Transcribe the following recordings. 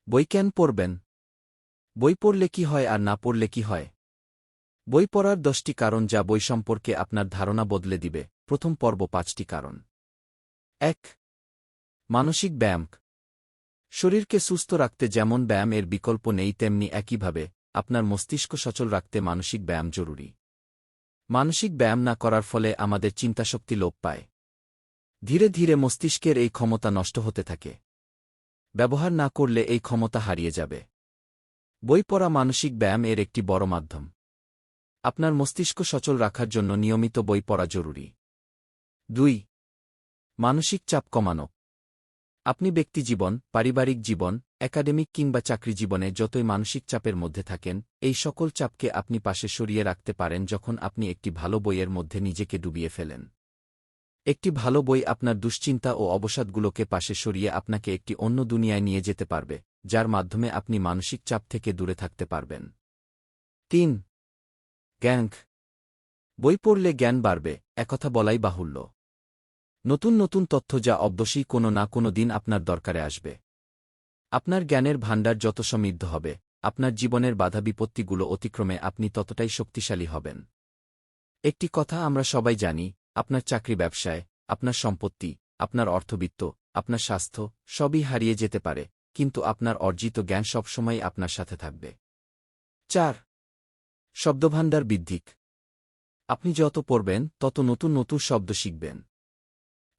বই কেন পড়বেন? বই পড়লে কি হয় আর না পড়লে কি হয়? বই পড়ার 10টি কারণ যা বই সম্পর্কে আপনার ধারণা বদলে দিবে। প্রথম পর্ব 5টি কারণ। 1. মানসিক ব্যায়াম। শরীরকে সুস্থ রাখতে যেমন ব্যায়াম এর বিকল্প নেই, তেমনি একইভাবে আপনার মস্তিষ্ক সচল রাখতে মানসিক ব্যায়াম জরুরি। মানসিক ব্যায়াম না করার ফলে আমাদের চিন্তাশক্তি লোপ পায়। ধীরে ধীরে মস্তিষ্কের এই ক্ষমতা নষ্ট হতে থাকে। ব্যবহার না করলে এই ক্ষমতা হারিয়ে যাবে। বই পড়া মানসিক ব্যায়াম এর একটি বড় মাধ্যম। আপনার মস্তিষ্ক সচল রাখার জন্য নিয়মিত বই পড়া জরুরি। 2. মানসিক চাপ কমানো। আপনি ব্যক্তিজীবন, পারিবারিক জীবন, একাডেমিক কিংবা চাকরি জীবনে যতই মানসিক চাপের মধ্যে থাকেন, এই সকল চাপকে আপনি পাশে সরিয়ে রাখতে পারেন যখন আপনি একটি ভালো বইয়ের মধ্যে নিজেকে ডুবিয়ে ফেলেন। একটি ভালো বই আপনার দুশ্চিন্তা ও অবসাদগুলোকে পাশে সরিয়ে আপনাকে একটি অন্য দুনিয়ায় নিয়ে যেতে পারবে, যার মাধ্যমে আপনি মানসিক চাপ থেকে দূরে থাকতে পারবেন। 3. জ্ঞান। বই পড়লে জ্ঞান বাড়বে, একথা বলাই বাহুল্য। নতুন নতুন তথ্য যা অবশ্যই কোনো না কোনো দিন আপনার দরকারে আসবে। আপনার জ্ঞানের ভাণ্ডার যত সমৃদ্ধ হবে, আপনার জীবনের বাধা বিপত্তিগুলো অতিক্রমে আপনি ততটাই শক্তিশালী হবেন। একটি কথা আমরা সবাই জানি, আপনার চাকরি, ব্যবসায়, আপনার সম্পত্তি, আপনার অর্থবিত্ত, আপনার স্বাস্থ্য সবই হারিয়ে যেতে পারে, কিন্তু আপনার অর্জিত জ্ঞান সবসময় আপনার সাথে থাকবে। 4. শব্দভাণ্ডার বৃদ্ধি। আপনি যত পড়বেন তত নতুন নতুন শব্দ শিখবেন।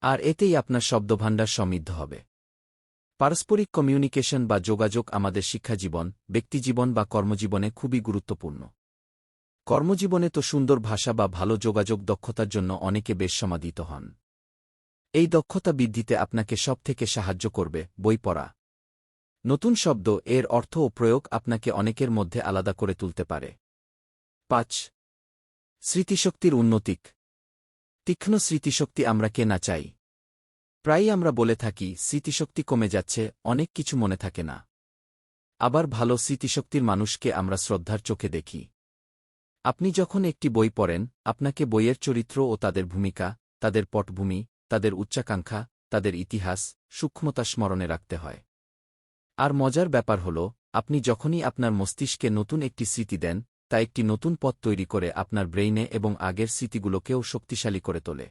আর এতেই আপনার শব্দভাণ্ডার সমৃদ্ধ হবে। পারস্পরিক কমিউনিকেশন বা যোগাযোগ আমাদের শিক্ষাজীবন, ব্যক্তিজীবন বা কর্মজীবনে খুবই গুরুত্বপূর্ণ। কর্মজীবনে তো সুন্দর ভাষা বা ভালো যোগাযোগ দক্ষতার জন্য অনেকে বেশ সমাদৃত হন। এই দক্ষতা বৃদ্ধিতে আপনাকে সবথেকে সাহায্য করবে বই পড়া। নতুন শব্দ, এর অর্থ ও প্রয়োগ আপনাকে অনেকের মধ্যে আলাদা করে তুলতে পারে। 5. স্মৃতিশক্তির উন্নতি। তীক্ষ্ণ স্মৃতিশক্তি আমরা কে না চাই? প্রায়ই আমরা বলে থাকি স্মৃতিশক্তি কমে যাচ্ছে, অনেক কিছু মনে থাকে না। আবার ভালো স্মৃতিশক্তির মানুষকে আমরা শ্রদ্ধার চোখে দেখি। আপনি যখন একটি বই পড়েন, আপনাকে বইয়ের চরিত্র ও তাদের ভূমিকা, তাদের পটভূমি, তাদের উচ্চাকাঙ্ক্ষা, তাদের ইতিহাস, সূক্ষ্মতা স্মরণে রাখতে হয়। আর মজার ব্যাপার হল, আপনি যখনই আপনার মস্তিষ্কে নতুন একটি স্মৃতি দেন, তা একটি নতুন পথ তৈরি করে আপনার ব্রেইনে এবং আগের স্মৃতিগুলোকেও শক্তিশালী করে তোলে।